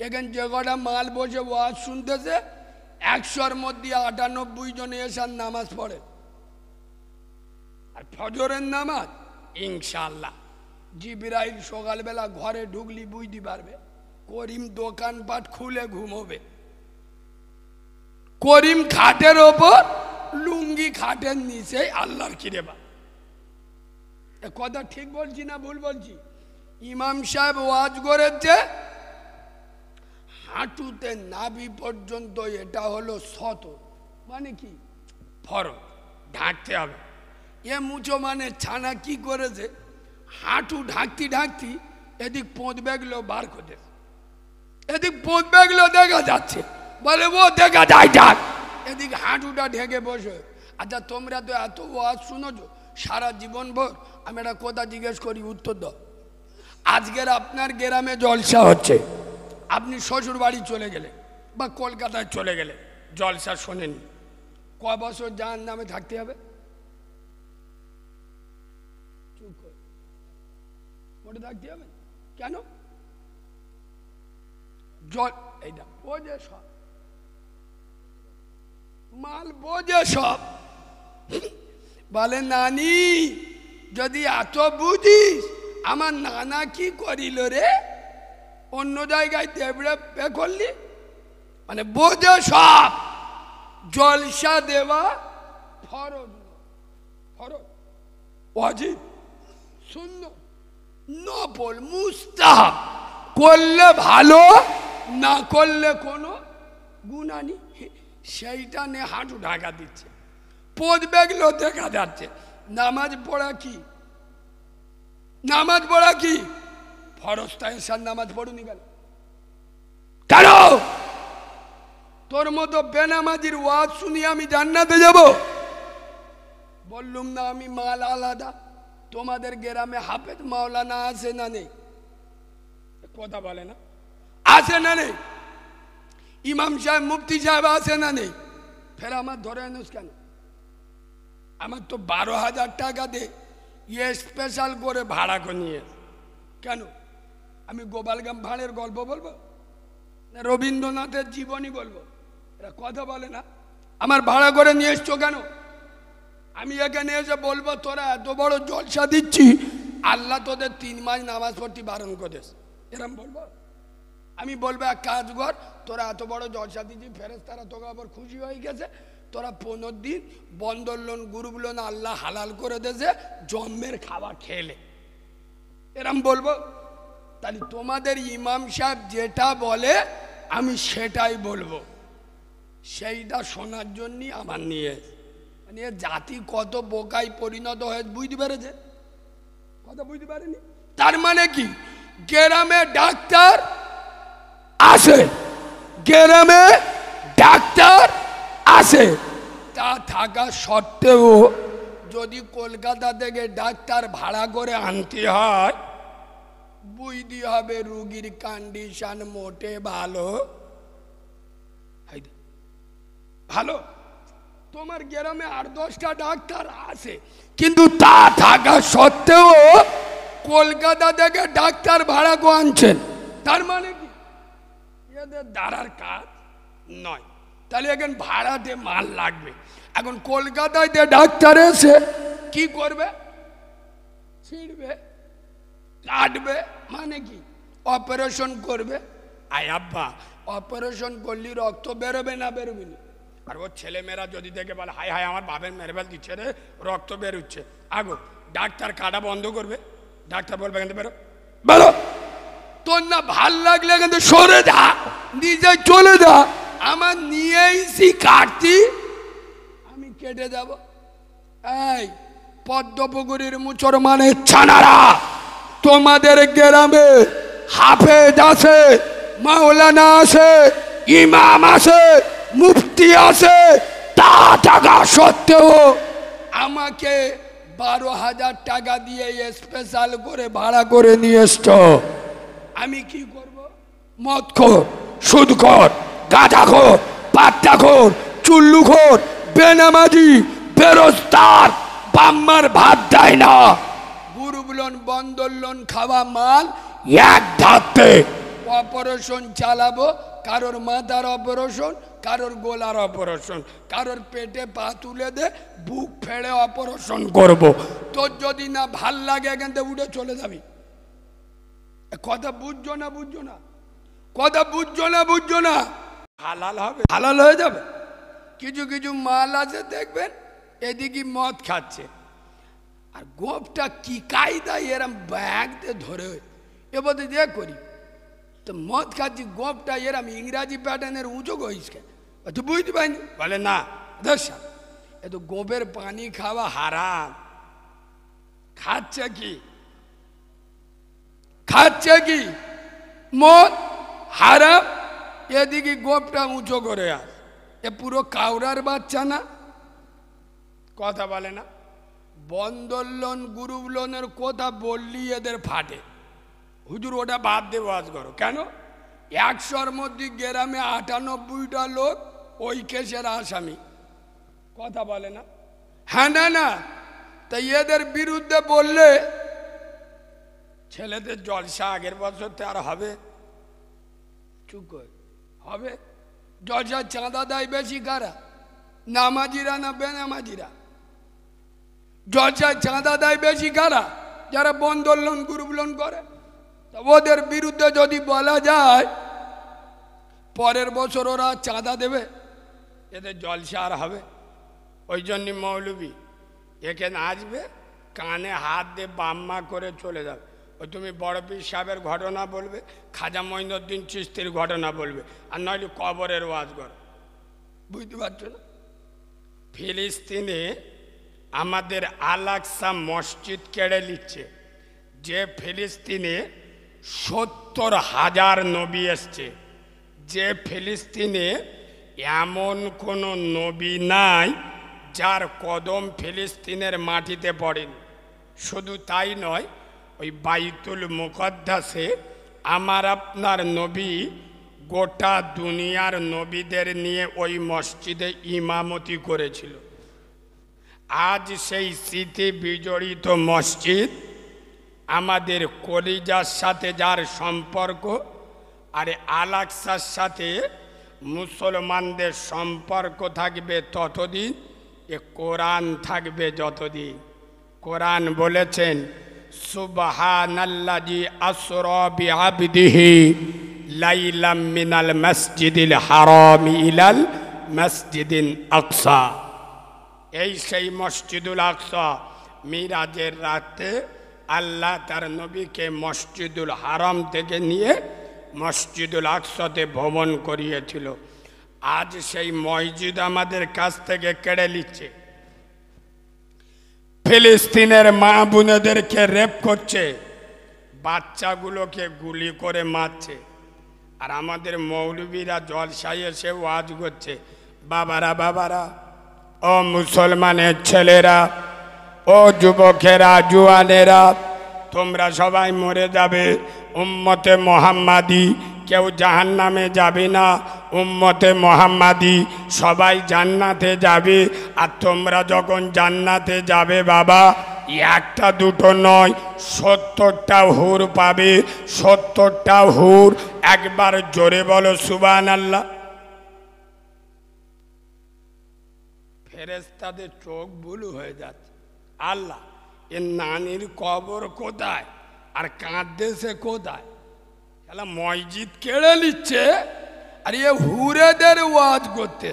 এখানে যে কটা মাল বসে ওয়াজ শুনতেছে, 100-র মধ্যে 98 জন এশার নামাজ পড়ে, আর ফজরের নামাজ ইনশাআল্লাহ জিবরাইল সকালবেলা ঘরে ঢুকলি বুঝতে পারবে, করিম দোকানপাট খুলে ঘুমোবে। করিম খাটের ওপর, লুঙ্গি খাটের নিচে, আল্লাহর কিরে বা। কথা ঠিক বলছি না ভুল বলছি? ইমাম সাহেব ওয়াজ করেছে হাঁটুতে নাভি পর্যন্ত, এটা হলো শত, মানে কি ফরজ, ঢাকতে হবে। এ মুচো মানে ছানা কি করেছে, হাঁটু ঢাকতি ঢাকতি এদিক পোঁত ব্যাগলো বার করে, এদিক পোঁত ব্যাগলো দেখা যাচ্ছে, বলে ও দেখা যায় ডাক, এদিক হাঁটুটা ঢেকে বসে। আচ্ছা তোমরা তো এত ওয়াজ শুনেছো সারা জীবন ভর, আমি একটা কথা জিজ্ঞেস করি, উত্তর দাও। আজকের আপনার গ্রামে জলসা হচ্ছে, আপনি শ্বশুর বাড়ি চলে গেলেন বা কলকাতায় চলে গেলেন, জলসা শোনেন, ক বছর জাহান্নামে থাকতে হবে? চুপ করে মোটে থাকতে হবে কেন? জল এইটা বোঝে সব, মাল বোঝে সব। বলে নানি যদি এত বুঝিস, আমার নানা কি করিল রে, অন্য জায়গায় দেবড়ে পে করলি, মানে বোঝে সব। জলসা দেওয়া ফরজ, ফরজ, ওয়াজিব, সুন্নাত, নফল, মুস্তাহাব। করলে ভালো, না করলে কোনো গুনাহ নেই। সেইটা নিয়ে হাঁটু ঢাকা দিচ্ছে, পদবেগুলো দেখা যাচ্ছে। নামাজ পড়া কি? নামাজ পড়া কি ফরজ? তাই নামাজ পড়ুনি কেন? কেন? তোর মতো বেনামাজির ওয়াজ শুনি আমি জান্নাতে যাব? বললুম না আমি মাল আলাদা। তোমাদের গ্রামে হাফেজ মাওলানা আছে না নেই? কথা বলে না, আছে না নেই? ইমাম সাহেব মুফতি সাহেব আছে না নেই? ফের আমার ধরে আনিস কেন? আমার তো 12,000 টাকা দে ইয়ে স্পেশাল করে ভাড়া করে নিয়ে। কেন? আমি গোপালগাম ভাঁড়ের গল্প বলবো না রবীন্দ্রনাথের জীবনী বলবো? এরা কথা বলে না। আমার ভাড়া করে নিয়ে এসছো কেন? আমি এখানে এসে বলবো তোরা এত বড় জলসা দিচ্ছি, আল্লাহ তোদের 3 মাস নামাজ পড়তে বারণ করেছে, এরম বলবো? আমি বলবো এক কাজ কর, তোরা এত বড় জলসা দিচ্ছি, ফেরেশতারা তোকে আবার খুশি হয়ে গেছে, তোরা 15 দিন বন্দর লোন গ্রুপ লোন আল্লাহ হালাল করে দিয়েছে, জম্মের খাবার খেলে, এরম বলবো? তাহলে তোমাদের ইমাম সাহেব যেটা বলে আমি সেটাই বলবো, সেইটা শোনার জন্যই আমার নিয়ে। মানে জাতি কত বোকায় পরিণত হয়ে বুঝতে পেরেছে? কথা বুঝতে পারেনি? তার মানে কি, গ্রামে ডাক্তার আছে, গ্রামে ডাক্তার আছে, তা থাকা সত্ত্বেও যদি কলকাতা থেকে ডাক্তার ভাড়া করে আনতে হয়, বুঝতে হবে রুগীর কন্ডিশন মোটে ভালো ভালো। তোমার গ্রামে 8-10টা ডাক্তার আছে, কিন্তু তা থাকা সত্ত্বেও কলকাতা থেকে ডাক্তার ভাড়া করে আনছেন, তার মানে কি এদের দ্বারার কাজ নয়। তাহলে এখন ভাড়াতে মাল লাগবে। এখন কলকাতায় যে ডাক্তার এসে কি করবে? ছিঁড়বে, কাটবে, মানে কি অপারেশন করবে। আয় আব্বা, অপারেশন করলে রক্ত বেরোবে না বেরোবে না? আর ওর ছেলেমেয়েরা যদি দেখে বলে হায় হায় আমার বাপের মেরবেল দিচ্ছে রে, রক্ত বেরোচ্ছে, আগো ডাক্তার কাটা বন্ধ করবে? ডাক্তার বলবে কিন্তু বেরো, বেরো। তোর না ভাল লাগলে কিন্তু সরে যা, নিজে চলে যা, আমার নিয়েইছি কাটতি, আমি কেটে যাব। এই পদ্মপুকুরের মুসলমানের ছানারা, তোমাদের গ্রামে হাফেজ আছে, মাওলানা আছে, ইমাম আছে, মুফতি আছে, তা টাকা সত্ত্বেও আমাকে 12,000 টাকা দিয়ে স্পেশাল করে ভাড়া করে নিয়ে এসছো। আমি কি করব? মদখোর, সুদখোর, গাঁজাখোর, পাট্টাখোর, চুল্লুখোর, বেনামাজি, বেরোজগার, বাম্মার ভাত দেয় না, গ্রুপ লোন বন্দর লোন খাওয়া মাল এক ধাতে অপারেশন চালাবো। কারোর মাথার অপারেশন, কারোর গোলার অপারেশন, কারোর পেটে পা তুলে দে, বুক ফেড়ে অপারেশন করব। তোর যদি না ভাল লাগে এখান থেকে উঠে চলে যাবি। কথা বুঝছো না? বুঝছো না? কথা বুঝছো না? বুঝছো না? হালাল হবে, হালাল হয়ে যাবে। কিছু কিছু মাল আছে দেখবেন এদিকে মদ খাচ্ছে, আর গোপটা কি কায়দায় এরম ব্যাগ দিয়ে ধরে এবার দিয়ে করি তো মদ খাচ্ছি, গোপটা এরম ইংরাজি প্যাটার্নের উঁচু গইসকে, তুই বুঝতে পারিনি? বলে না দশা, এ তো গোপের পানি খাওয়া হারাম। খাচ্ছে কি? খাচ্ছে কি? মদ হারাম। এদিকে গোপটা উঁচু করে আস, এ পুরো কাউরার বাচ্চা না? কথা বলে না। বন্দর লোন গ্রুপ লোনের কথা বললি এদের ফাটে, হুজুর ওটা বাদ দেবো আজ করো। কেন? 100-র মধ্যে গ্রামে 98টা লোক ওই কেসের আসামি। কথা বলে না? হ্যাঁ না না, তাই এদের বিরুদ্ধে বললে ছেলেদের জলসা আগের বছর তো আর হবে? চুপ কর, হবে? জলসার চাঁদা দেয় বেশি কারা? নামাজিরা না বেনামাজিরা? জলসার চাঁদা দেয় বেশি কারা? যারা বন্ধন লোন গ্রুপ লোন করে। ওদের বিরুদ্ধে যদি বলা যায় পরের বছর ওরা চাঁদা দেবে, এদের জলসা আর হবে? ওই জন্য মৌলবি এখানে আসবে, কানে হাত দিয়ে বাম্মা করে চলে যাবে। ওই তুমি বড় পীর সাহেবের ঘটনা বলবে, খাজা মঈনুদ্দিন চিশতির ঘটনা বলবে, আর নইলে কবরের ওয়াজ করো। বুঝতে পারছো না? ফিলিস্তিনে আমাদের আল আকসা মসজিদ কেড়ে নিচ্ছে। যে ফিলিস্তিনে 70,000 নবী এসছে, যে ফিলিস্তিনে এমন কোনো নবী নাই যার কদম ফিলিস্তিনের মাটিতে পড়েনি। শুধু তাই নয়, ওই বাইতুল মুকদ্দাসে আমার আপনার নবী গোটা দুনিয়ার নবীদের নিয়ে ওই মসজিদে ইমামতি করেছিল। আজ সেই স্মৃতি বিজড়িত মসজিদ আমাদের কলিজার সাথে যার সম্পর্ক, আর আল আকসার সাথে মুসলমানদের সম্পর্ক থাকবে ততদিন, এ কোরআন থাকবে যতদিন। কোরআন বলেছেন, সুবহানাল্লাযী আসরা বিআবদিহি লাইলাম মিনাল মসজিদিল হারাম ইলাল মসজিদিল আকসা। এই সেই মসজিদুল আকসা, মিরাজের রাতে আল্লাহ তার নবীকে মসজিদুল হারাম থেকে নিয়ে মসজিদুল আকসাতে ভ্রমণ করিয়েছিল। আজ সেই মসজিদ আমাদের কাছ থেকে কেড়ে নিচ্ছে। ফিলিস্তিনের মা বোনেদেরকে রেপ করছে, বাচ্চাগুলোকে গুলি করে মারছে, আর আমাদের মৌলবীরা জলসায় এসে ওয়াজ করছে, বাবারা বাবারা, ও মুসলমানের ছেলেরা, ও যুবকেরা, জুয়ানেরা, তোমরা সবাই মরে যাবে। উম্মতে মোহাম্মাদি কেউ জাহান্নামে যাবে না, উম্মতে মোহাম্মাদি সবাই জান্নাতে যাবে। আর তোমরা যখন জান্নাতে যাবে বাবা, একটা দুটো নয়, 70টা হুর পাবে। 70টা হুর। একবার জোরে বলো সুবহানাল্লাহ। ফেরেশতাদের চোখ বুলু হয়ে যাচ্ছে, আল্লাহ এর নানির কবর কোথায় আর কাঁদতেছে কোথায়? এলা মসজিদ কেড়ে নিচ্ছে আর এ হুরেদের ওয়াজ করতে।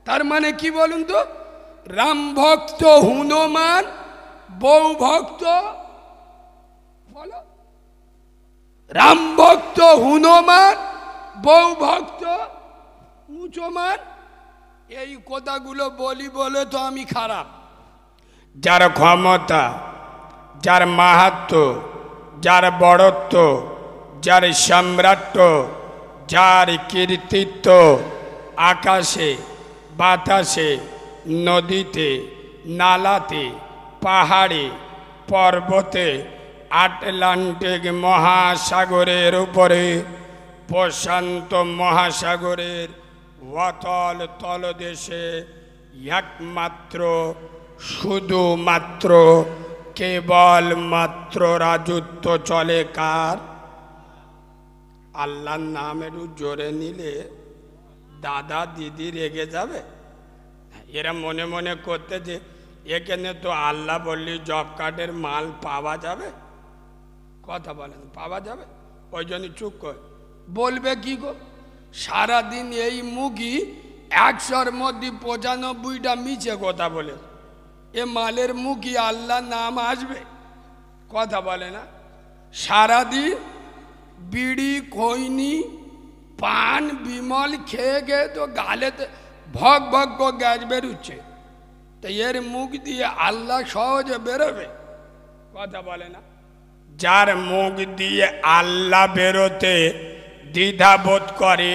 তার মানে কি বলুন তো? রাম ভক্ত হনুমান, বউ ভক্ত, বলো, রাম ভক্ত হনুমান, বউ ভক্ত মুসলমান। এই কথাগুলো বলি বলে তো আমি খারাপ। যার ক্ষমতা, যার মাহাত্ম্য, যার বড়ত্ব, যার সম্রাট্য, যার কীর্তিত্ব আকাশে, বাতাসে, নদীতে, নালাতে, পাহাড়ে, পর্বতে, আটলান্টিক মহাসাগরের উপরে, প্রশান্ত মহাসাগরের অতল তলদেশে একমাত্র, শুধুমাত্র, কেবলমাত্র রাজত্ব চলে কার? আল্লাহর নাম একটু জোরে নিলে দাদা দিদি রেগে যাবে। এরা মনে মনে করতে যে এখানে তো আল্লাহ বললি জব কার্ডের মাল পাওয়া যাবে। কথা বলেন, পাওয়া যাবে? ওই জন্য চুপ কর। বলবে কি গো? সারাদিন এই মুগি 100-র মধ্যে 95টা মিছে কথা বলে। এ মালের মুখি আল্লাহ নাম আসবে? কথা বলে না। সারাদিন বিড়ি, খৈনি, পান, বিমল খেয়ে খেয়ে তো গালেতে ভগ ভগ গ্যাস বেরোচ্ছে। তো এর মুখ দিয়ে আল্লাহ সহজে বেরোবে? কথা বলে না। যার মুখ দিয়ে আল্লাহ বেরোতে দ্বিধাবোধ করে,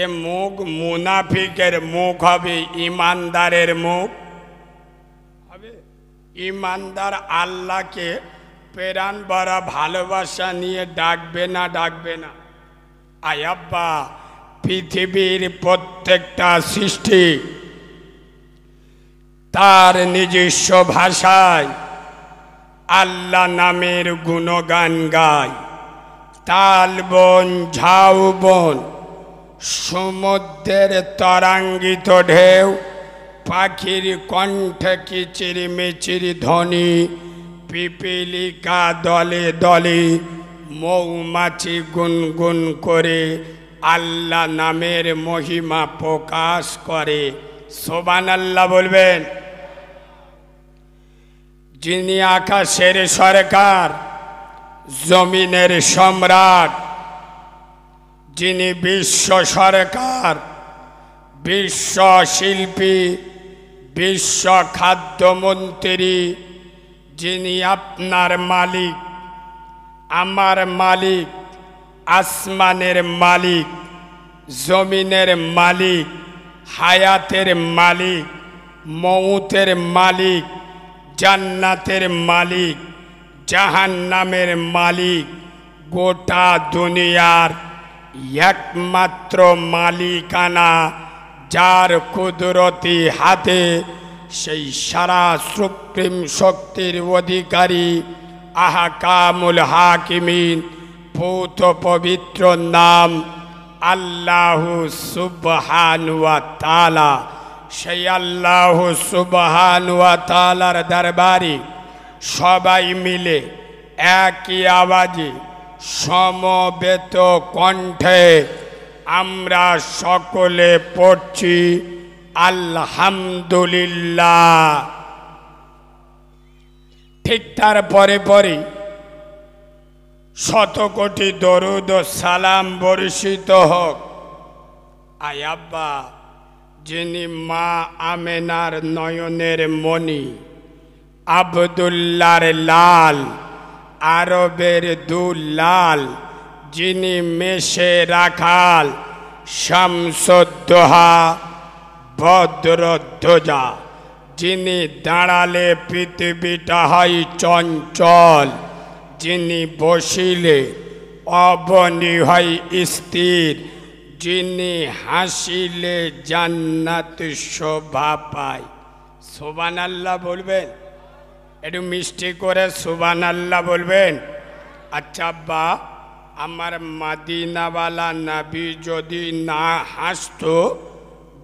এ মুখ মুনাফিকের মুখ হবে, ইমানদারের মুখ হবে। ইমানদার আল্লাহকে প্রাণ ভরা ভালোবাসা নিয়ে ডাকবে না, ডাকবে না। আয় আব্বা, পৃথিবীর প্রত্যেকটা সৃষ্টি তার নিজস্ব ভাষায় আল্লাহ নামের গুণগান গায়। তাল বন, ঝাউ বন, সমুদ্রের তরাঙ্গিত ঢেউ, পাখির কণ্ঠে কিচির মিচির ধ্বনি, পিপিলিকা দলে দলে, মৌমাছি গুনগুন করে আল্লাহ নামের মহিমা প্রকাশ করে। সুবহানাল্লাহ বলবেন। যিনি আকাশের সরকার, জমিনের সম্রাট, যিনি বিশ্ব সরকার, বিশ্ব শিল্পী, বিশ্ব খাদ্যমন্ত্রী, যিনি আপনার মালিক, আমার মালিক, আসমানের মালিক, জমিনের মালিক, হায়াতের মালিক, মউতের মালিক, জান্নাতের মালিক, জাহান্নামের মালিক, গোটা দুনিয়ার একমাত্র মালিকানা যার কুদরতি হাতে, সেই সারা সুপ্রিম শক্তির অধিকারী আহকামুল হাকিমিন পূত পবিত্র নাম আল্লাহু সুবহানাহু ওয়া তাআলা। সেই আল্লাহু সুবহানাহু ওয়া তাআলার দরবারে সবাই মিলে একই আওয়াজে সমবেত কণ্ঠে আমরা সকলে পড়ছি আলহামদুলিল্লাহ। ঠিক তার পরে পরে শত কোটি দরুদ ও সালাম বর্ষিত হোক। আয় আব্বা, যিনি মা আমেনার নয়নের মণি, আব্দুল্লাহর লাল, আরবের দুলাল, যিনি মেষে রাখাল, শামসুদ্দোহা, বদ্রধ্বজা, যিনি দাঁড়ালে পৃথিবীটা হয় চঞ্চল, যিনি বসিলে অবনী হয় স্থির, যিনি হাসিলে জান্নাত শোভা পায়। সুবহানাল্লাহ বলবেন। একটু মিষ্টি করে সুবহানাল্লাহ বলবেন। আচ্ছা আব্বা, আমার মদিনাওয়ালা নবী যদি না হাসতো,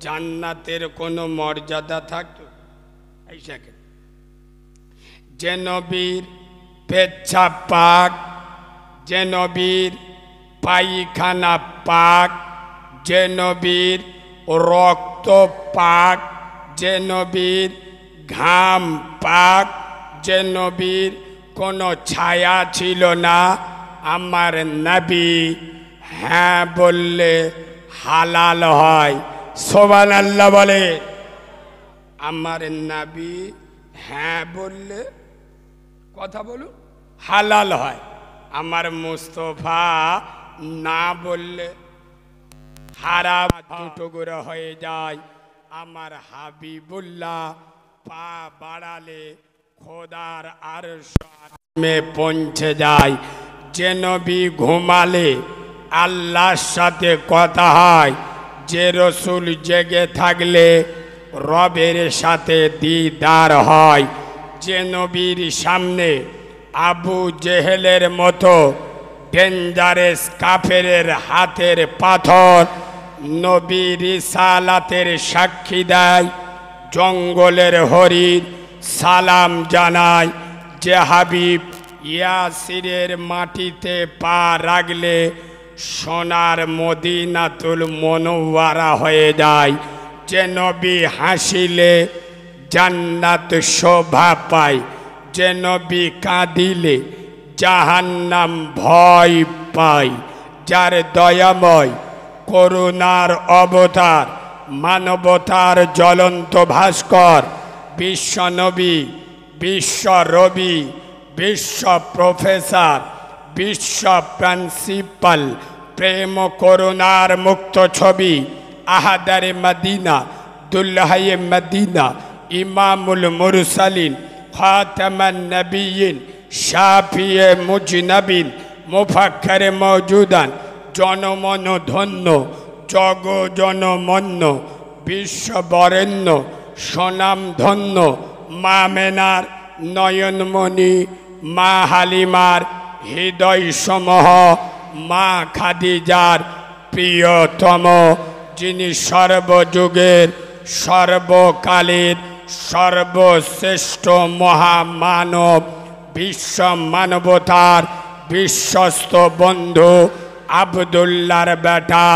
জান্নাতের কোনো মর্যাদা থাকতো? যে নবীর পেচ্ছাপ পাক, যে নবীর পায়খানা পাক, যে নবীর রক্ত পাক, যে নবীর ঘাম পাক, যে নবীর কোনো ছায়া ছিল না, আমার নবী হ্যাঁ বললে হালাল হয়। সুবহানাল্লাহ বলে। আমার নবী হ্যাঁ বললে, কথা বলুন, হালাল হয়। আমার মুস্তফা না বললে হারাম, দুটুকরো হয়ে যায়। আমার হাবিবুল্লাহ পা বাড়ালে খোদার আরশে পৌঁছে যায়। যে নবী ঘুমালে আল্লাহর সাথে কথা হয়, যে রসুল জেগে থাকলে রবের সাথে দিদার হয়, যে নবীর সামনে আবু জেহেলের মতো ডেঞ্জারেস কাফেরের হাতের পাথর নবী রিসালাতের সাক্ষী দেয়, জঙ্গলের হরিণ সালাম জানায়, যে হাবিব ইয়াসিরের মাটিতে পা রাখলে সোনার মদিনাতুল মুনাওয়ারা হয়ে যায়, যে নবী হাসিলে জান্নাত শোভা পায়, যে নবী কাঁদিলে জাহান্নাম ভয় পায়, যার দয়াময় করুণার অবতার, মানবতার জ্বলন্ত ভাস্কর, বিশ্ব নবী, বিশ্ব রবি, বিশ্ব প্রফেসর, বিশ্ব প্রিন্সিপাল, প্রেম করুণার মুক্ত ছবি, আহাদারে মদিনা, দুল্লাহে মদিনা, ইমামুল মুরসালিন, খাতামান নবিয়িন, শাফিয়ে মুজনবিন, মুফাক্কিরে মওজুদান, জনমন ধন্য জগ জনমন্য বিশ্ববরেণ্য সনাম ধন্য মা মেনার নয়নমণি মা হালিমার হৃদয় সমহ মা খাদিজার প্রিয়তম যিনি সর্বযুগের সর্বকালের সর্বশ্রেষ্ঠ মহামানব বিশ্ব মানবতার বিশ্বস্ত বন্ধু আবদুল্লার বেটা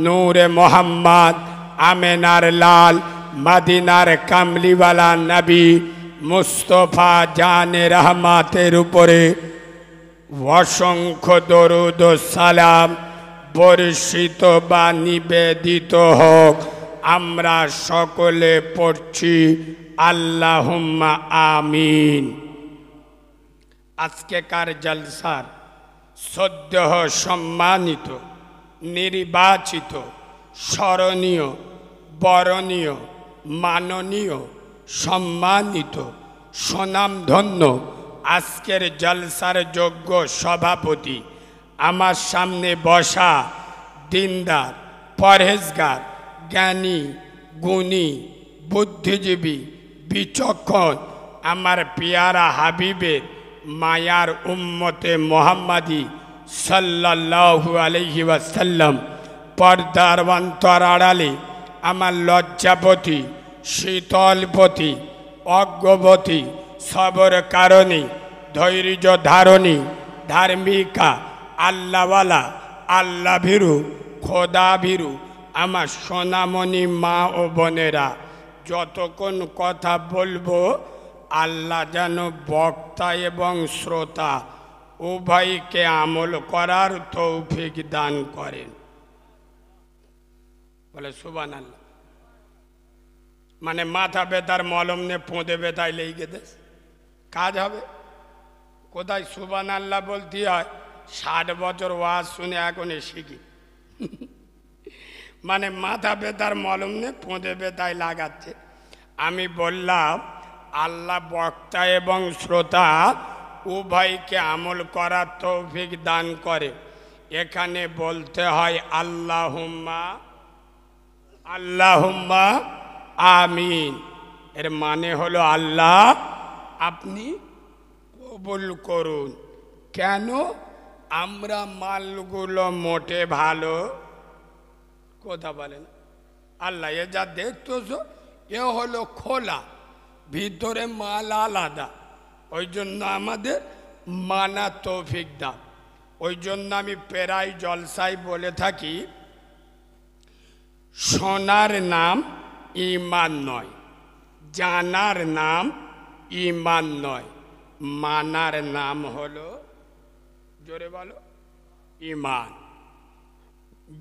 নূরে মোহাম্মদ আমেনার লাল মদিনার কামলিওয়ালা নবী মুস্তফা জানে রহমাতের উপরে অসংখ্য দরুদ ও সালাম বর্ষিত বা নিবেদিত হোক। আমরা সকলে পড়ছি আল্লাহুম্মা আমিন। আজকেকার জলসার সদ্য সম্মানিত নির্বাচিত স্মরণীয় বরণীয় মাননীয় সম্মানিত সুনামধন্য আজকের জলসার যোগ্য সভাপতি আমার সামনে বসা দিনদার পরহেজগার জ্ঞানী গুণী বুদ্ধিজীবী বিচক্ষণ আমার পিয়ারা হাবিবের মায়ার উম্মতে মোহাম্মদী সাল্লাল্লাহু আলাইহি ওয়াসাল্লাম পর্দার অন্তর আড়ালে আমার লজ্জাপতি শীতলপতি অজ্ঞবতী সবর কারণী ধৈর্য ধারণী ধার্মিকা আল্লাহওয়ালা আল্লাহ ভীরু খোদা ভীরু আমার সোনামণি মা ও বোনেরা, যতক্ষণ কথা বলবো আল্লাহ যেন বক্তা এবং শ্রোতা উভয়কে আমল করার তৌফিক দান করেন। বলে সুবহানাল্লাহ। মানে মাথা ব্যথার মলম নে পোঁদে ব্যথায় লেগে দেশ কাজ হবে কোথায়? সুবহানাল্লাহ বলতে হয় 60 বছর ওয়াজ শুনে এখন শিখি। মানে মাথা ব্যথার মলম নে পোঁদে ব্যথায় লাগাচ্ছে। আমি বললাম আল্লাহ বক্তা এবং শ্রোতা উভয়কে আমল করার তৌফিক দান করে। এখানে বলতে হয় আল্লাহুম্মা আল্লাহুম্মা আমিন। এর মানে হলো আল্লাহ আপনি কবুল করুন। কেন? আমরা মালগুলো মোটে ভালো কথা বলেন আল্লাহ এ যা দেখতেছো এ হলো খোলা, ভিতরে মাল আলাদা। ওই জন্য আমাদের মানা তৌফিক দাও। ওই জন্য আমি প্রায় জলসায় বলে থাকি শোনার নাম ঈমান নয়, জানার নাম ঈমান নয়, মানার নাম হলো জোরে বলো ঈমান।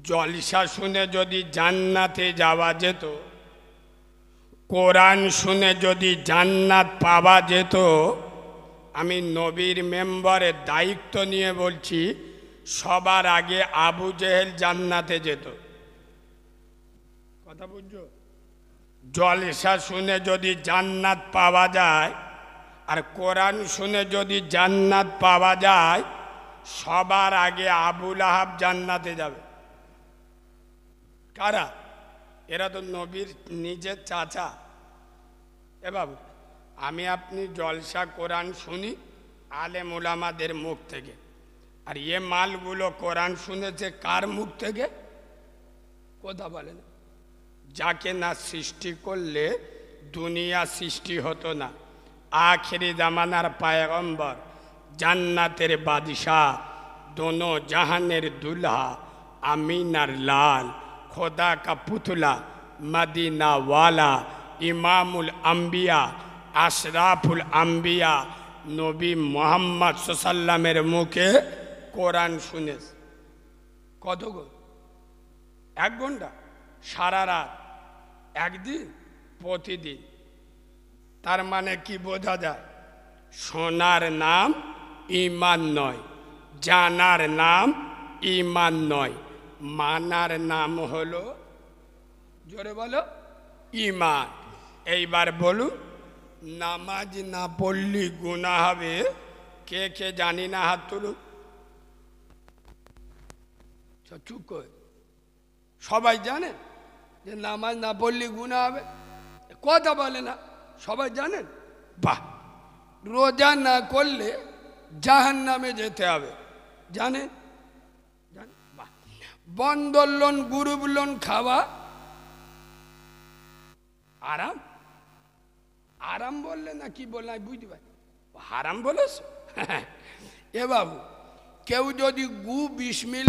জলসা শুনে যদি জান্নাতে যাওয়া যেত, কোরআন শুনে যদি জান্নাত পাওয়া যেত, আমি নবীর মেম্বারের দায়িত্ব নিয়ে বলছি সবার আগে আবু জেহেল জান্নাতে যেত। কথা বুঝছো? জলসা শুনে যদি জান্নাত পাওয়া যায় আর কোরআন শুনে যদি জান্নাত পাওয়া যায়, সবার আগে আবুল আহাব জান্নাতে যাবে। কারা? এরা তো নবীর নিজের চাচা। এ বাবু, আমি আপনি জলসা কোরআন শুনি আলেম ওলামাদের মুখ থেকে, আর এ মালগুলো কোরআন শুনেছে কার মুখ থেকে? কথা বলেন। যাকে না সৃষ্টি করলে দুনিয়া সৃষ্টি হতো না। আখেরি জামানার পায়গম্বর, জান্নাতের বাদশাহ, দোনো জাহানের দুल्हा, আমিনার লাল, খোদা কা পুতলা, মদিনা ওয়ালা, ইমামুল আম্বিয়া, আশরাফুল আম্বিয়া নবী মোহাম্মদ সাল্লামের মুখে কোরআন শুনেছ। কত গো? 1 ঘন্টা? সারা রাত? একদিন? প্রতিদিন? তার মানে কি বোঝা যায়? শোনার নাম ঈমান নয়, জানার নাম ঈমান নয়, মানার নাম হলো জোরে বলো ঈমান। এইবার বলুন, নামাজ না পড়লি গুনাহ হবে, কে কে জানি না হাত তুলুন। সব চুপ করে। সবাই জানেন যে নামাজ না পড়লে গুনাহ হবে? কথা বলে না, সবাই জানেন? বাহ। রোজা না করলে জাহান্নামে যেতে হবে, জানেন? বাহ। বন্ধন লোন, গ্রুপ লোন খাওয়া আরাম? আরাম বললে না কি বললে আমি বুঝতে পারি। হারাম বলেছ? এ বাবু, কেউ যদি গু 20 মিল